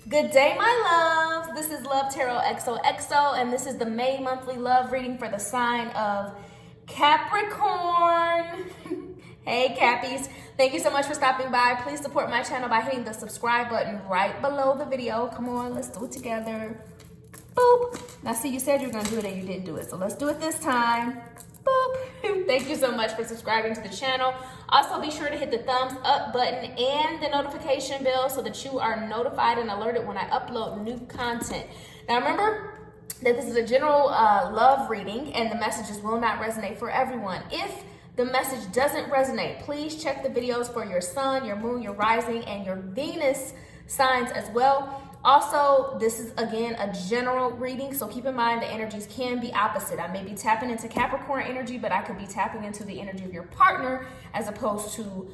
Good day, my loves. This is Love Tarot XOXO, and this is the May monthly love reading for the sign of Capricorn. Hey, Cappies. Thank you so much for stopping by. Please support my channel by hitting the subscribe button right below the video. Come on, let's do it together. Boop. Now, see, you said you were going to do it and you didn't do it, so let's do it this time. Boop. Thank you so much for subscribing to the channel. Also, be sure to hit the thumbs up button and the notification bell so that you are notified and alerted when I upload new content. Now, remember that this is a general love reading and the messages will not resonate for everyone. If the message doesn't resonate, please check the videos for your sun, your moon, your rising, and your Venus signs as well. Also, this is, again, a general reading, so keep in mind the energies can be opposite. I may be tapping into Capricorn energy, but I could be tapping into the energy of your partner as opposed to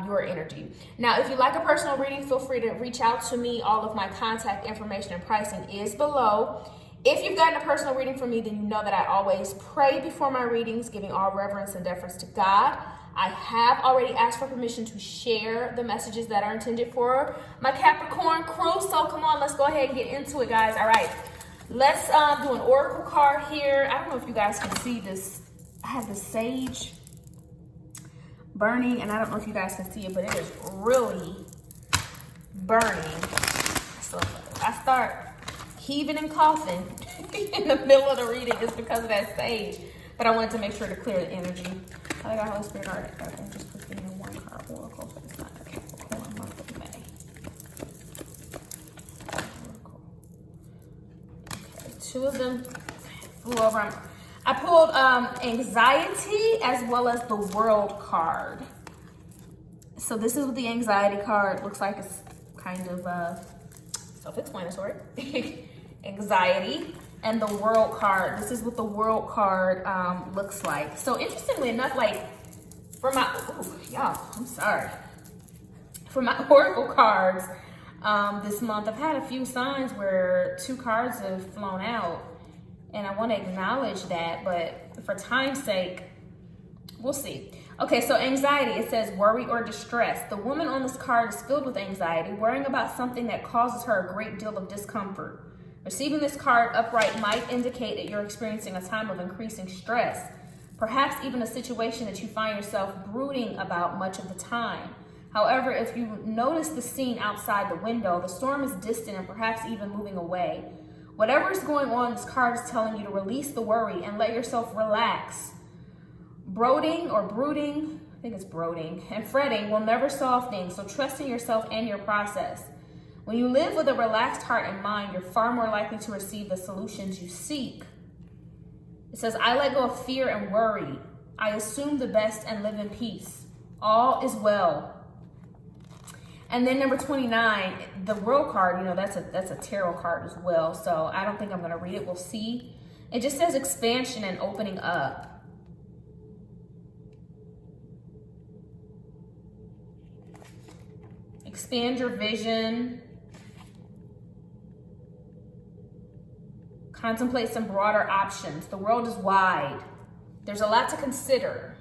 your energy. Now, if you like a personal reading, feel free to reach out to me. All of my contact information and pricing is below. If you've gotten a personal reading from me, then you know that I always pray before my readings, giving all reverence and deference to God. I have already asked for permission to share the messages that are intended for my Capricorn crew. So come on, let's go ahead and get into it, guys. All right, let's do an oracle card here. I don't know if you guys can see this. I have the sage burning, and I don't know if you guys can see it, but it is really burning. So if I start heaving and coughing in the middle of the reading, it's because of that sage. But I wanted to make sure to clear the energy. I got Holy Spirit card. Okay, just put in one card oracle for the sign of Capricorn month of May. Oracle. Okay, two of them flew over. I pulled anxiety as well as the world card. So this is what the anxiety card looks like. It's kind of self-explanatory. Anxiety. And the world card, this is what the world card looks like. So interestingly enough, like for my, y'all, I'm sorry. For my oracle cards this month, I've had a few signs where two cards have flown out. And I want to acknowledge that, but for time's sake, we'll see. Okay, so anxiety, it says worry or distress. The woman on this card is filled with anxiety, worrying about something that causes her a great deal of discomfort. Receiving this card upright might indicate that you're experiencing a time of increasing stress, perhaps even a situation that you find yourself brooding about much of the time. However, if you notice the scene outside the window, the storm is distant and perhaps even moving away. Whatever is going on, this card is telling you to release the worry and let yourself relax. Brooding, and fretting will never solve things, so trust in yourself and your process. When you live with a relaxed heart and mind, you're far more likely to receive the solutions you seek. It says, I let go of fear and worry. I assume the best and live in peace. All is well. And then number 29, the world card, you know, that's a tarot card as well. So I don't think I'm going to read it. We'll see. It just says expansion and opening up. Expand your vision. Contemplate some broader options. The world is wide. There's a lot to consider.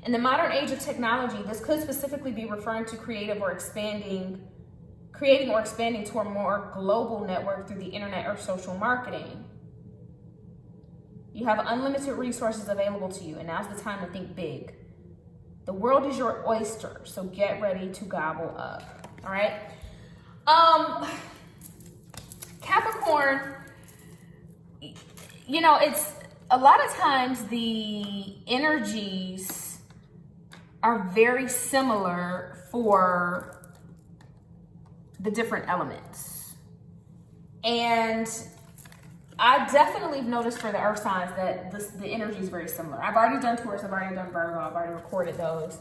In the modern age of technology, this could specifically be referring to creating or expanding to a more global network through the internet or social marketing. You have unlimited resources available to you, and now's the time to think big. The world is your oyster, so get ready to gobble up. All right? Capricorn, you know, it's a lot of times the energies are very similar for the different elements. And I definitely noticed for the earth signs that the energy is very similar. I've already done Taurus, I've already done Virgo, I've already recorded those.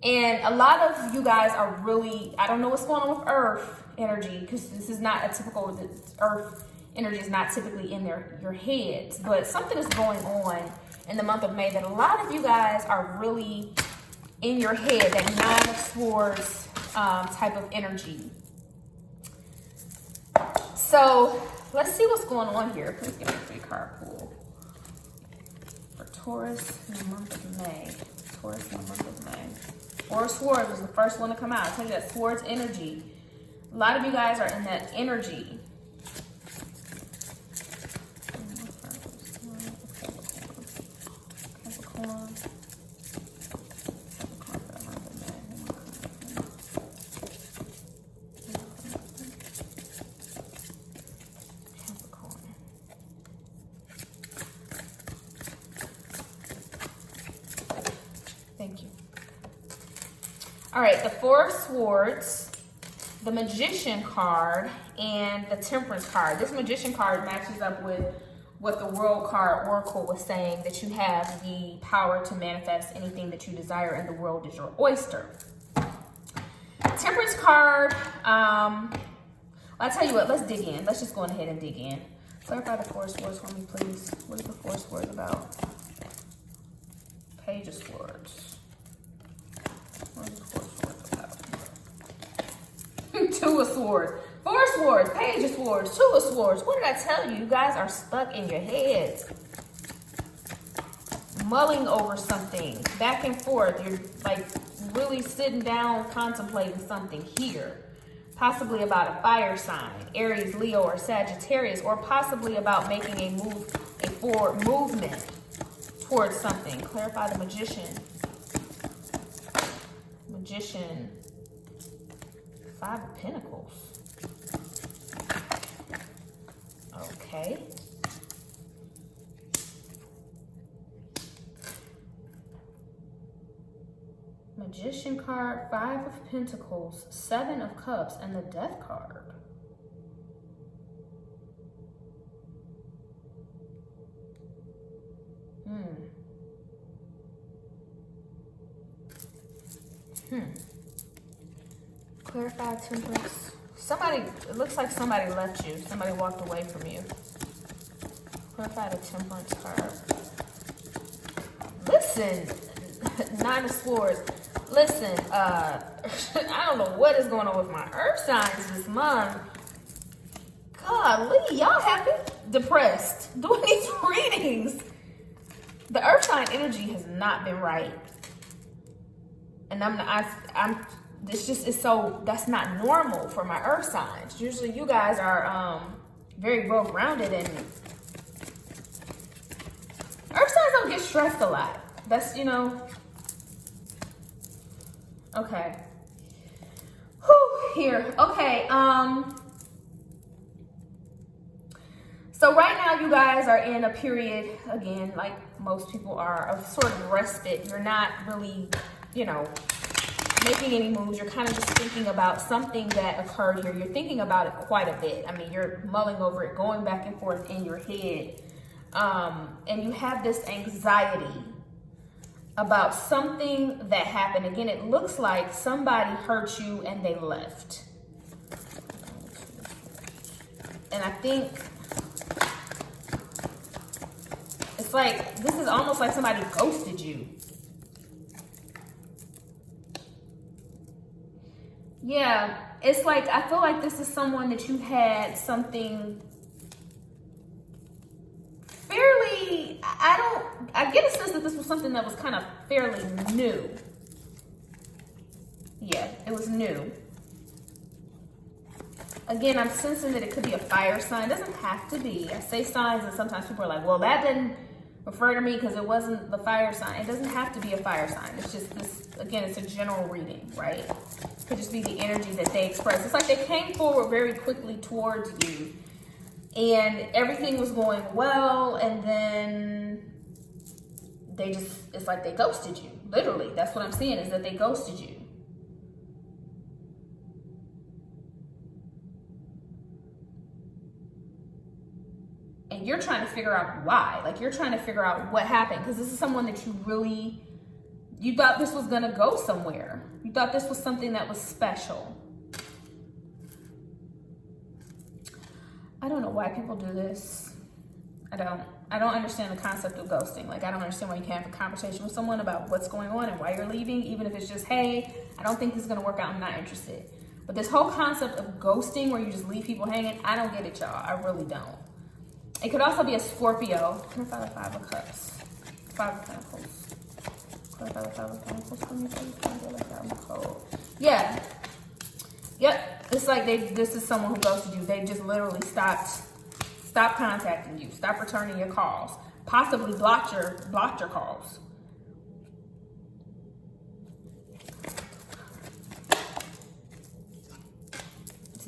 And a lot of you guys are really, I don't know what's going on with earth energy, because this is not a typical, earth energy is not typically in your heads, but something is going on in the month of May that a lot of you guys are really in your head, that Nine of Swords type of energy. So let's see what's going on here. Please give me a free card pool for Taurus in the month of May. Taurus in the month of May. Four of Swords was the first one to come out. I told you that Swords energy. A lot of you guys are in that energy. Capricorn. Thank you. All right, the Four of Swords, the Magician card, and the Temperance card. This Magician card matches up with what the World card Oracle was saying, that you have the power to manifest anything that you desire and the world is your oyster. Temperance card, I'll tell you what, let's dig in. Let's just go ahead and dig in. Clarify the Four of Swords for me, please. What is the Four of Swords about? Page of Swords. What is the Four of Swords about? Two of Swords. Four of Swords. Page of Swords. Two of Swords. What did I tell you? You guys are stuck in your heads. Mulling over something. Back and forth. You're like really sitting down contemplating something here. Possibly about a fire sign. Aries, Leo, or Sagittarius. Or possibly about making a forward movement towards something. Clarify the Magician. Magician. Five of Pentacles. Okay. Magician card, Five of Pentacles, Seven of Cups, and the Death card. Clarify Temperance. Somebody, it looks like somebody left you. Somebody walked away from you. Clarify the Temperance card. Listen, Nine of Swords. Listen, I don't know what is going on with my earth signs this month. Golly, y'all have been depressed doing these readings. The earth sign energy has not been right. And this just is so, that's not normal for my earth signs. Usually you guys are very well grounded, and earth signs don't get stressed a lot. That's, you know, okay. Whew, here, okay. So right now you guys are in a period, again, like most people are, of sort of respite. You're not really, you know, making any moves. You're kind of just thinking about something that occurred here. You're thinking about it quite a bit. I mean, you're mulling over it, going back and forth in your head. And you have this anxiety about something that happened. Again, it looks like somebody hurt you and they left. And I think it's like, this is almost like somebody ghosted you. Yeah, it's like, I feel like this is someone that you had something fairly, I get a sense that this was something that was kind of fairly new. Yeah, it was new. Again, I'm sensing that it could be a fire sign. It doesn't have to be. I say signs and sometimes people are like, well, that didn't refer to me because it wasn't the fire sign. It doesn't have to be a fire sign. It's just this, again, it's a general reading, right? It could just be the energy that they express. It's like they came forward very quickly towards you and everything was going well, and then they just, it's like they ghosted you. Literally, that's what I'm seeing, is that they ghosted you. And you're trying to figure out why. Like, you're trying to figure out what happened, because this is someone that you really, you thought this was gonna go somewhere. You thought this was something that was special. I don't know why people do this. I don't understand the concept of ghosting. Like, I don't understand why you can't have a conversation with someone about what's going on and why you're leaving, even if it's just, hey, I don't think this is gonna work out, I'm not interested. But this whole concept of ghosting, where you just leave people hanging, I don't get it, y'all. I really don't. It could also be a Scorpio. Clarify the Five of Cups. Five of Pentacles. Yeah. Yep. It's like this is someone who ghosted you. They just literally stopped contacting you, stop returning your calls, possibly blocked your calls.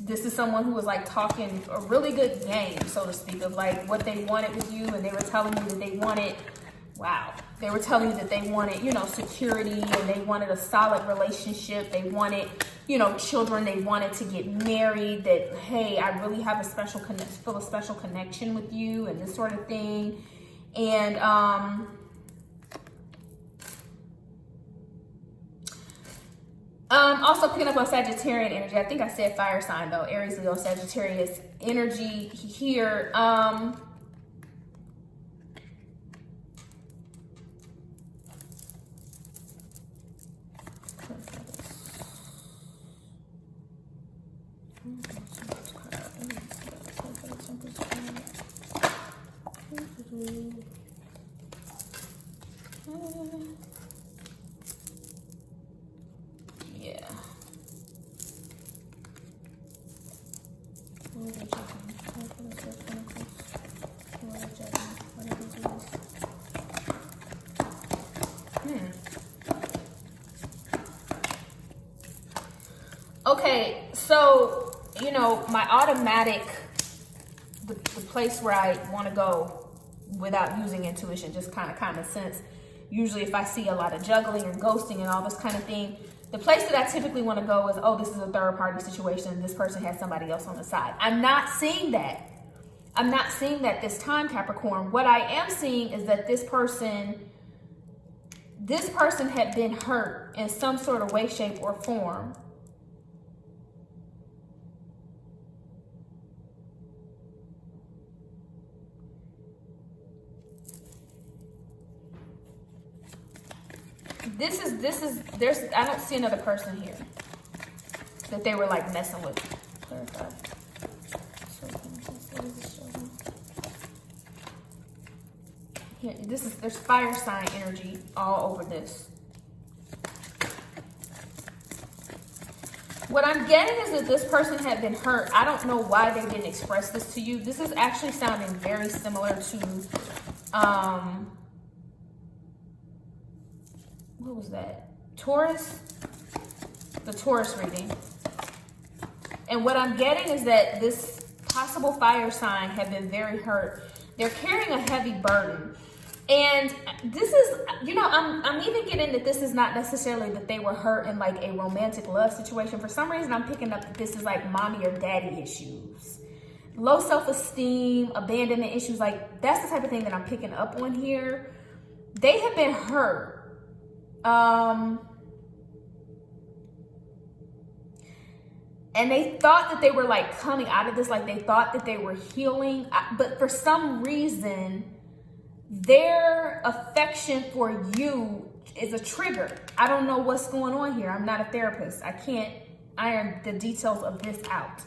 This is someone who was like talking a really good game, so to speak, of like what they wanted with you, and they were telling you that they wanted, they were telling you that they wanted, you know, security, and they wanted a solid relationship. They wanted, you know, children. They wanted to get married. That, hey, I really have a special connection with you, and this sort of thing. And also picking up on Sagittarian energy. I think I said fire sign though. Aries, Leo, Sagittarius energy here. Okay, so, you know, my automatic, the place where I want to go without using intuition, just kind of common sense. Usually if I see a lot of juggling and ghosting and all this kind of thing, the place that I typically want to go is, oh, this is a third party situation. This person has somebody else on the side. I'm not seeing that. I'm not seeing that this time, Capricorn. What I am seeing is that this person had been hurt in some sort of way, shape, or form. I don't see another person here that they were like messing with. Clarify. Here, there's fire sign energy all over this. What I'm getting is that this person had been hurt. I don't know why they didn't express this to you. This is actually sounding very similar to, what was that? Taurus? The Taurus reading. And what I'm getting is that this possible fire sign had been very hurt. They're carrying a heavy burden. And this is, you know, I'm even getting that this is not necessarily that they were hurt in like a romantic love situation. For some reason, I'm picking up that this is like mommy or daddy issues. Low self-esteem, abandonment issues. Like, that's the type of thing that I'm picking up on here. They have been hurt. And they thought that they were like coming out of this, like they thought that they were healing, but for some reason, their affection for you is a trigger. I don't know what's going on here. I'm not a therapist. I can't iron the details of this out.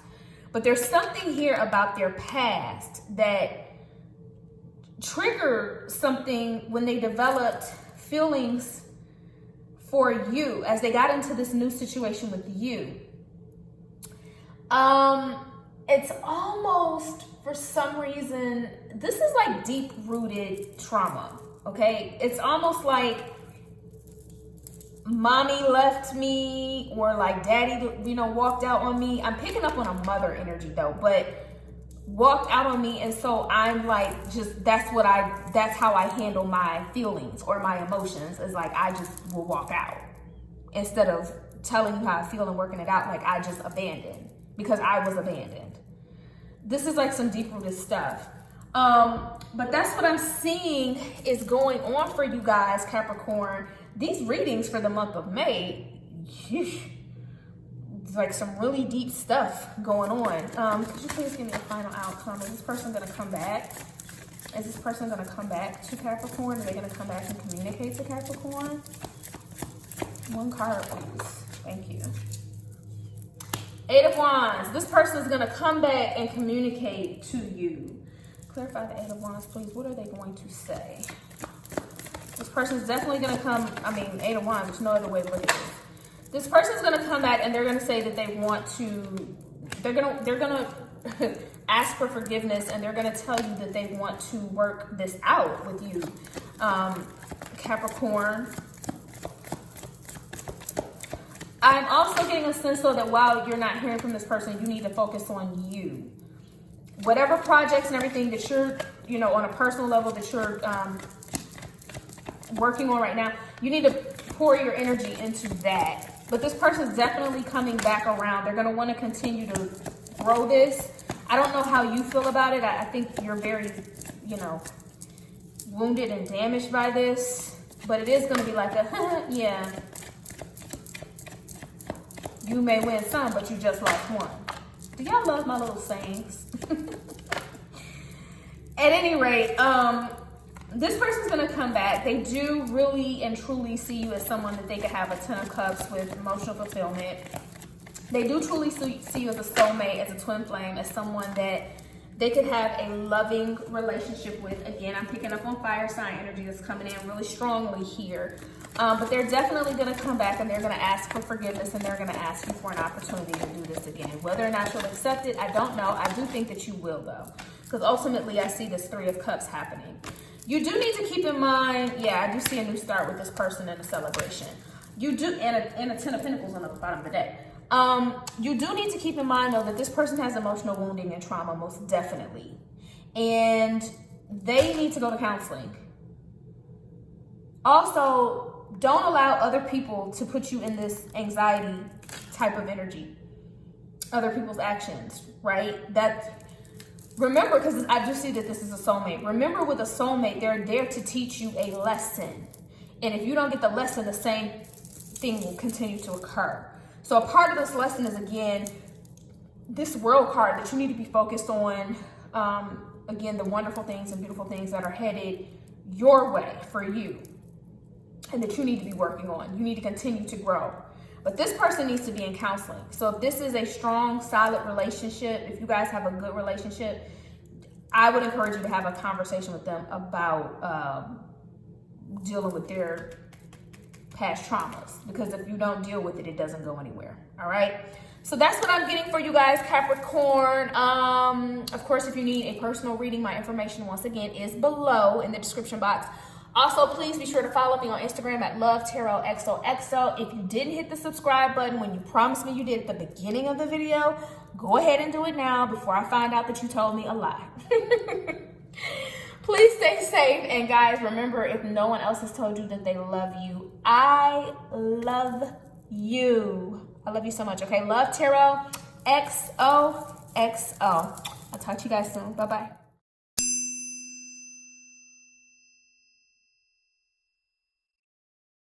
But there's something here about their past that triggered something when they developed feelings for you as they got into this new situation with you. It's almost, for some reason, this is like deep-rooted trauma, okay? It's almost like mommy left me or like daddy, you know, walked out on me. I'm picking up on a mother energy though, but walked out on me, and so I'm like, just, that's how I handle my feelings or my emotions, is like I just will walk out instead of telling you how I feel and working it out. Like, I just abandoned because I was abandoned. This is like some deep-rooted stuff. But that's what I'm seeing is going on for you guys, Capricorn. These readings for the month of May, it's like some really deep stuff going on. Could you please give me a final outcome? Is this person gonna come back? Is this person gonna come back to Capricorn? Are they gonna come back and communicate to Capricorn? One card, please. Thank you. Eight of Wands. This person is going to come back and communicate to you. Clarify the Eight of Wands, please. What are they going to say? This person's definitely going to come, I mean, 8 of Wands, there's no other way to look at this. This person's going to come back and they're going to say that they want to, they're going to ask for forgiveness, and they're going to tell you that they want to work this out with you, Capricorn. I'm also getting a sense, though, that while you're not hearing from this person, you need to focus on you. Whatever projects and everything that you're, you know, on a personal level that you're working on right now, you need to pour your energy into that. But this person's definitely coming back around. They're going to want to continue to grow this. I don't know how you feel about it. I think you're very, you know, wounded and damaged by this. But it is going to be like a, yeah. You may win some, but you just lost one. Do y'all love my little sayings? At any rate, this person's going to come back. They do really and truly see you as someone that they could have a 10 of cups with emotional fulfillment. They do truly see you as a soulmate, as a twin flame, as someone that they could have a loving relationship with. Again, I'm picking up on fire sign energy that's coming in really strongly here. But they're definitely going to come back and they're going to ask for forgiveness, and they're going to ask you for an opportunity to do this again. Whether or not you'll accept it, I don't know. I do think that you will, though, because ultimately I see this 3 of Cups happening. You do need to keep in mind, yeah, I do see a new start with this person in a celebration. You do, and a 10 of Pentacles on the bottom of the deck. You do need to keep in mind, though, that this person has emotional wounding and trauma, most definitely. And they need to go to counseling. Also, don't allow other people to put you in this anxiety type of energy. Other people's actions, right? That, remember, because I do see that this is a soulmate. Remember, with a soulmate, they're there to teach you a lesson. And if you don't get the lesson, the same thing will continue to occur. So a part of this lesson is, again, this World card that you need to be focused on. Again, the wonderful things and beautiful things that are headed your way for you, and that you need to be working on. You need to continue to grow. But this person needs to be in counseling. So if this is a strong, solid relationship, if you guys have a good relationship, I would encourage you to have a conversation with them about dealing with their past traumas. Because if you don't deal with it, it doesn't go anywhere. All right? So that's what I'm getting for you guys, Capricorn. Of course, if you need a personal reading, my information, once again, is below in the description box. Also, please be sure to follow me on Instagram at XOXO. If you didn't hit the subscribe button when you promised me you did at the beginning of the video, go ahead and do it now before I find out that you told me a lie. Please stay safe. And guys, remember, if no one else has told you that they love you, I love you. I love you so much, okay? Love, Tarot, XOXO. I'll talk to you guys soon. Bye-bye.